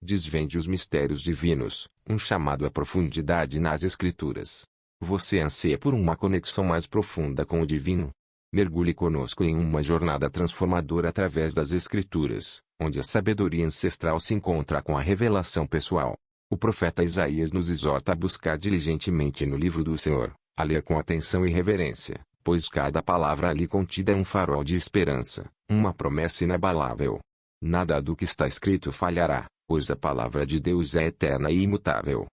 desvende os mistérios divinos, um chamado à profundidade nas Escrituras. Você anseia por uma conexão mais profunda com o divino? Mergulhe conosco em uma jornada transformadora através das Escrituras, onde a sabedoria ancestral se encontra com a revelação pessoal. O profeta Isaías nos exorta a buscar diligentemente no livro do Senhor, a ler com atenção e reverência, pois cada palavra ali contida é um farol de esperança, uma promessa inabalável. Nada do que está escrito falhará, pois a palavra de Deus é eterna e imutável.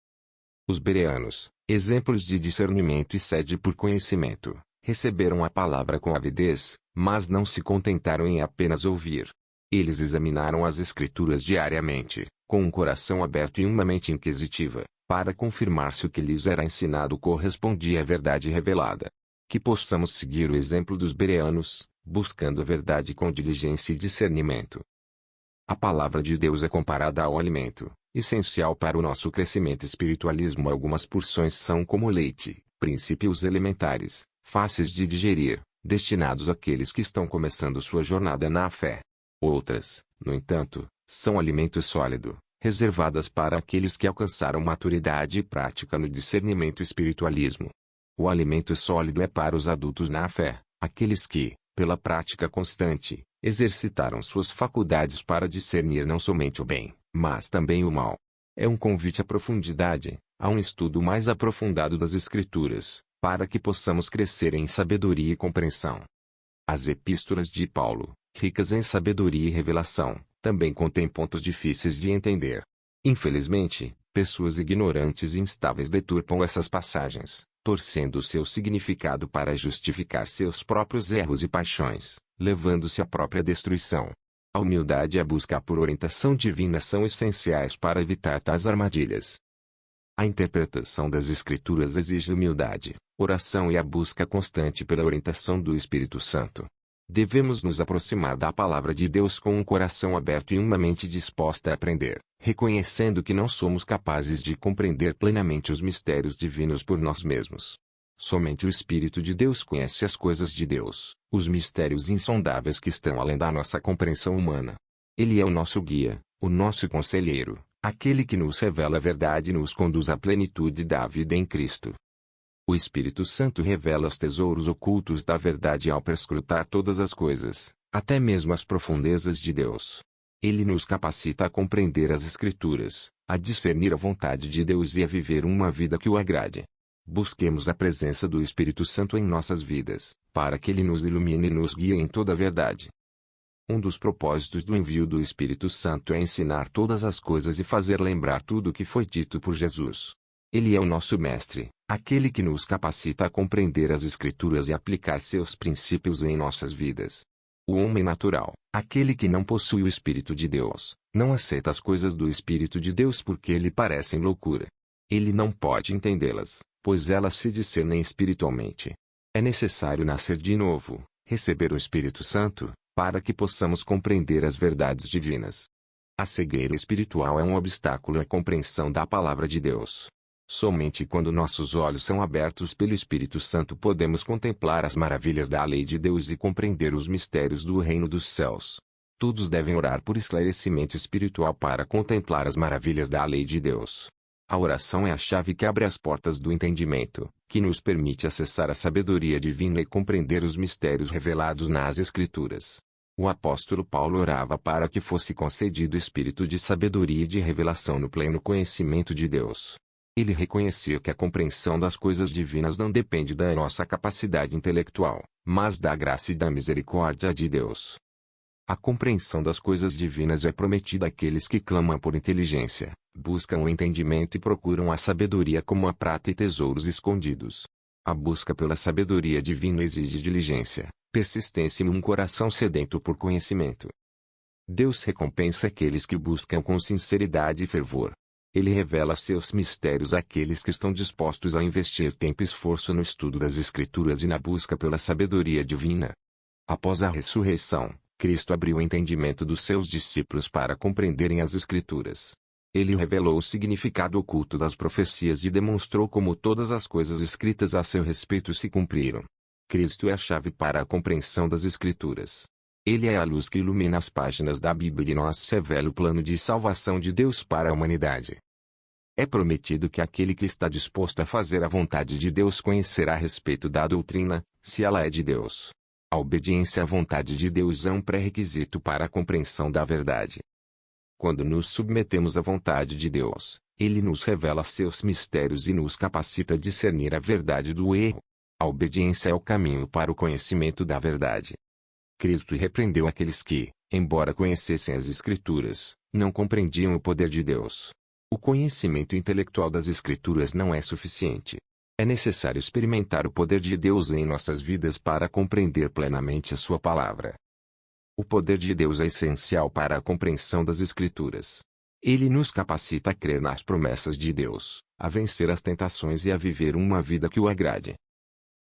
Os bereanos, exemplos de discernimento e sede por conhecimento, receberam a palavra com avidez, mas não se contentaram em apenas ouvir. Eles examinaram as Escrituras diariamente, com um coração aberto e uma mente inquisitiva, para confirmar se o que lhes era ensinado correspondia à verdade revelada. Que possamos seguir o exemplo dos bereanos, buscando a verdade com diligência e discernimento. A palavra de Deus é comparada ao alimento, essencial para o nosso crescimento espiritualismo. Algumas porções são como leite, princípios elementares, fáceis de digerir, destinados àqueles que estão começando sua jornada na fé. Outras, no entanto, são alimento sólido, reservadas para aqueles que alcançaram maturidade e prática no discernimento espiritualismo. O alimento sólido é para os adultos na fé, aqueles que, pela prática constante, exercitaram suas faculdades para discernir não somente o bem, mas também o mal. É um convite à profundidade, a um estudo mais aprofundado das Escrituras, para que possamos crescer em sabedoria e compreensão. As epístolas de Paulo, ricas em sabedoria e revelação, também contêm pontos difíceis de entender. Infelizmente, pessoas ignorantes e instáveis deturpam essas passagens, torcendo seu significado para justificar seus próprios erros e paixões, levando-se à própria destruição. A humildade e a busca por orientação divina são essenciais para evitar tais armadilhas. A interpretação das Escrituras exige humildade, oração e a busca constante pela orientação do Espírito Santo. Devemos nos aproximar da palavra de Deus com um coração aberto e uma mente disposta a aprender, reconhecendo que não somos capazes de compreender plenamente os mistérios divinos por nós mesmos. Somente o Espírito de Deus conhece as coisas de Deus, os mistérios insondáveis que estão além da nossa compreensão humana. Ele é o nosso guia, o nosso conselheiro, aquele que nos revela a verdade e nos conduz à plenitude da vida em Cristo. O Espírito Santo revela os tesouros ocultos da verdade ao perscrutar todas as coisas, até mesmo as profundezas de Deus. Ele nos capacita a compreender as Escrituras, a discernir a vontade de Deus e a viver uma vida que o agrade. Busquemos a presença do Espírito Santo em nossas vidas, para que ele nos ilumine e nos guie em toda a verdade. Um dos propósitos do envio do Espírito Santo é ensinar todas as coisas e fazer lembrar tudo o que foi dito por Jesus. Ele é o nosso mestre, aquele que nos capacita a compreender as Escrituras e aplicar seus princípios em nossas vidas. O homem natural, aquele que não possui o Espírito de Deus, não aceita as coisas do Espírito de Deus porque lhe parecem loucura. Ele não pode entendê-las, pois elas se discernem espiritualmente. É necessário nascer de novo, receber o Espírito Santo, para que possamos compreender as verdades divinas. A cegueira espiritual é um obstáculo à compreensão da palavra de Deus. Somente quando nossos olhos são abertos pelo Espírito Santo podemos contemplar as maravilhas da lei de Deus e compreender os mistérios do reino dos céus. Todos devem orar por esclarecimento espiritual para contemplar as maravilhas da lei de Deus. A oração é a chave que abre as portas do entendimento, que nos permite acessar a sabedoria divina e compreender os mistérios revelados nas Escrituras. O apóstolo Paulo orava para que fosse concedido espírito de sabedoria e de revelação no pleno conhecimento de Deus. Ele reconhecia que a compreensão das coisas divinas não depende da nossa capacidade intelectual, mas da graça e da misericórdia de Deus. A compreensão das coisas divinas é prometida àqueles que clamam por inteligência, buscam o entendimento e procuram a sabedoria como a prata e tesouros escondidos. A busca pela sabedoria divina exige diligência, persistência e um coração sedento por conhecimento. Deus recompensa aqueles que buscam com sinceridade e fervor. Ele revela seus mistérios àqueles que estão dispostos a investir tempo e esforço no estudo das Escrituras e na busca pela sabedoria divina. Após a ressurreição, Cristo abriu o entendimento dos seus discípulos para compreenderem as Escrituras. Ele revelou o significado oculto das profecias e demonstrou como todas as coisas escritas a seu respeito se cumpriram. Cristo é a chave para a compreensão das Escrituras. Ele é a luz que ilumina as páginas da Bíblia e nos revela o plano de salvação de Deus para a humanidade. É prometido que aquele que está disposto a fazer a vontade de Deus conhecerá a respeito da doutrina, se ela é de Deus. A obediência à vontade de Deus é um pré-requisito para a compreensão da verdade. Quando nos submetemos à vontade de Deus, Ele nos revela seus mistérios e nos capacita a discernir a verdade do erro. A obediência é o caminho para o conhecimento da verdade. Cristo repreendeu aqueles que, embora conhecessem as Escrituras, não compreendiam o poder de Deus. O conhecimento intelectual das Escrituras não é suficiente. É necessário experimentar o poder de Deus em nossas vidas para compreender plenamente a sua palavra. O poder de Deus é essencial para a compreensão das Escrituras. Ele nos capacita a crer nas promessas de Deus, a vencer as tentações e a viver uma vida que o agrade.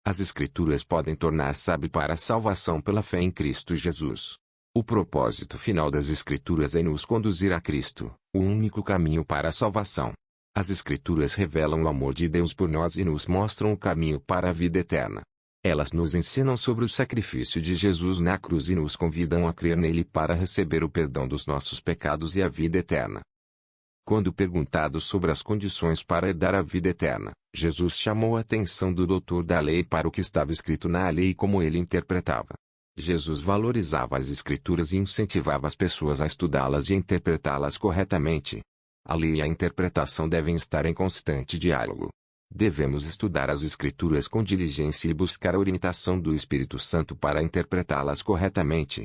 As Escrituras podem tornar sábio para a salvação pela fé em Cristo Jesus. O propósito final das Escrituras é nos conduzir a Cristo, o único caminho para a salvação. As Escrituras revelam o amor de Deus por nós e nos mostram o caminho para a vida eterna. Elas nos ensinam sobre o sacrifício de Jesus na cruz e nos convidam a crer nele para receber o perdão dos nossos pecados e a vida eterna. Quando perguntado sobre as condições para herdar a vida eterna, Jesus chamou a atenção do doutor da lei para o que estava escrito na lei e como ele interpretava. Jesus valorizava as Escrituras e incentivava as pessoas a estudá-las e interpretá-las corretamente. A lei e a interpretação devem estar em constante diálogo. Devemos estudar as Escrituras com diligência e buscar a orientação do Espírito Santo para interpretá-las corretamente.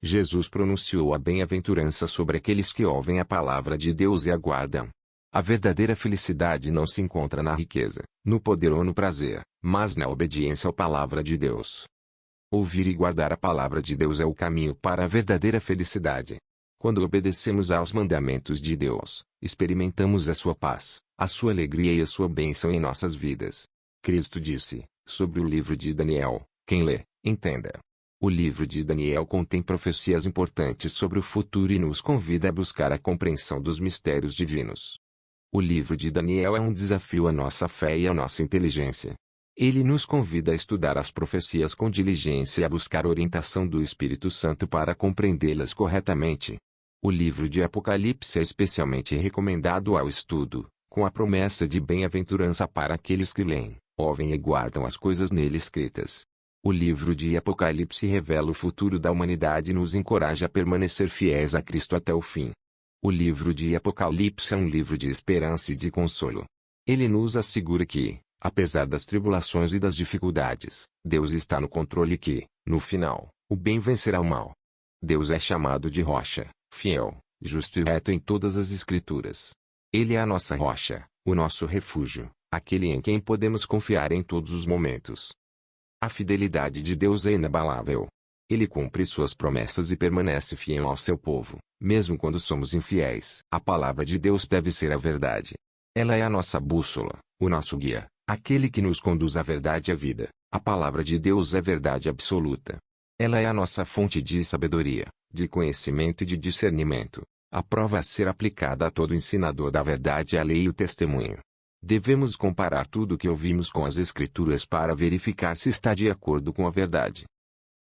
Jesus pronunciou a bem-aventurança sobre aqueles que ouvem a palavra de Deus e aguardam. A verdadeira felicidade não se encontra na riqueza, no poder ou no prazer, mas na obediência à palavra de Deus. Ouvir e guardar a palavra de Deus é o caminho para a verdadeira felicidade. Quando obedecemos aos mandamentos de Deus, experimentamos a sua paz, a sua alegria e a sua bênção em nossas vidas. Cristo disse, sobre o livro de Daniel, quem lê, entenda. O livro de Daniel contém profecias importantes sobre o futuro e nos convida a buscar a compreensão dos mistérios divinos. O livro de Daniel é um desafio à nossa fé e à nossa inteligência. Ele nos convida a estudar as profecias com diligência e a buscar a orientação do Espírito Santo para compreendê-las corretamente. O livro de Apocalipse é especialmente recomendado ao estudo, com a promessa de bem-aventurança para aqueles que leem, ouvem e guardam as coisas nele escritas. O livro de Apocalipse revela o futuro da humanidade e nos encoraja a permanecer fiéis a Cristo até o fim. O livro de Apocalipse é um livro de esperança e de consolo. Ele nos assegura que, apesar das tribulações e das dificuldades, Deus está no controle e que, no final, o bem vencerá o mal. Deus é chamado de rocha, fiel, justo e reto em todas as Escrituras. Ele é a nossa rocha, o nosso refúgio, aquele em quem podemos confiar em todos os momentos. A fidelidade de Deus é inabalável. Ele cumpre suas promessas e permanece fiel ao seu povo, mesmo quando somos infiéis. A palavra de Deus deve ser a verdade. Ela é a nossa bússola, o nosso guia, aquele que nos conduz à verdade e à vida. A palavra de Deus é verdade absoluta. Ela é a nossa fonte de sabedoria, de conhecimento e de discernimento. A prova a ser aplicada a todo ensinador da verdade é a lei e o testemunho. Devemos comparar tudo o que ouvimos com as Escrituras para verificar se está de acordo com a verdade.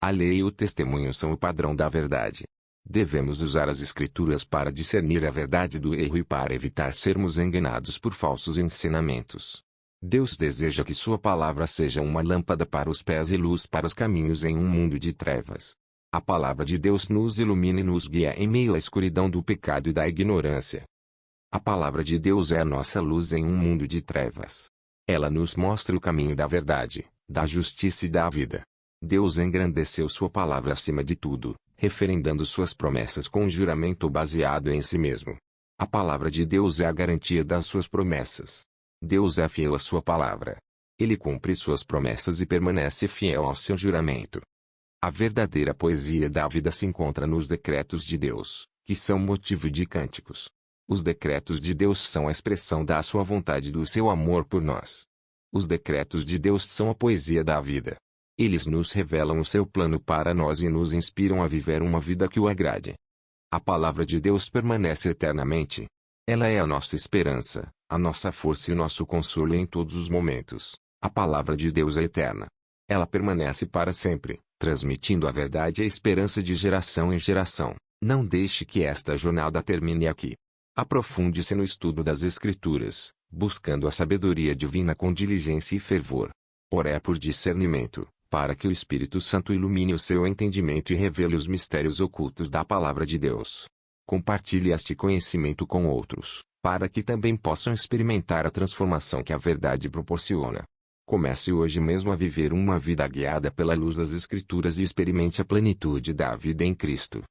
A lei e o testemunho são o padrão da verdade. Devemos usar as Escrituras para discernir a verdade do erro e para evitar sermos enganados por falsos ensinamentos. Deus deseja que sua palavra seja uma lâmpada para os pés e luz para os caminhos em um mundo de trevas. A palavra de Deus nos ilumina e nos guia em meio à escuridão do pecado e da ignorância. A palavra de Deus é a nossa luz em um mundo de trevas. Ela nos mostra o caminho da verdade, da justiça e da vida. Deus engrandeceu sua palavra acima de tudo, referendando suas promessas com um juramento baseado em si mesmo. A palavra de Deus é a garantia das suas promessas. Deus é fiel à sua palavra. Ele cumpre suas promessas e permanece fiel ao seu juramento. A verdadeira poesia da vida se encontra nos decretos de Deus, que são motivo de cânticos. Os decretos de Deus são a expressão da sua vontade e do seu amor por nós. Os decretos de Deus são a poesia da vida. Eles nos revelam o seu plano para nós e nos inspiram a viver uma vida que o agrade. A palavra de Deus permanece eternamente. Ela é a nossa esperança, a nossa força e o nosso consolo em todos os momentos. A palavra de Deus é eterna. Ela permanece para sempre, transmitindo a verdade e a esperança de geração em geração. Não deixe que esta jornada termine aqui. Aprofunde-se no estudo das Escrituras, buscando a sabedoria divina com diligência e fervor. Ore por discernimento, para que o Espírito Santo ilumine o seu entendimento e revele os mistérios ocultos da Palavra de Deus. Compartilhe este conhecimento com outros, para que também possam experimentar a transformação que a verdade proporciona. Comece hoje mesmo a viver uma vida guiada pela luz das Escrituras e experimente a plenitude da vida em Cristo.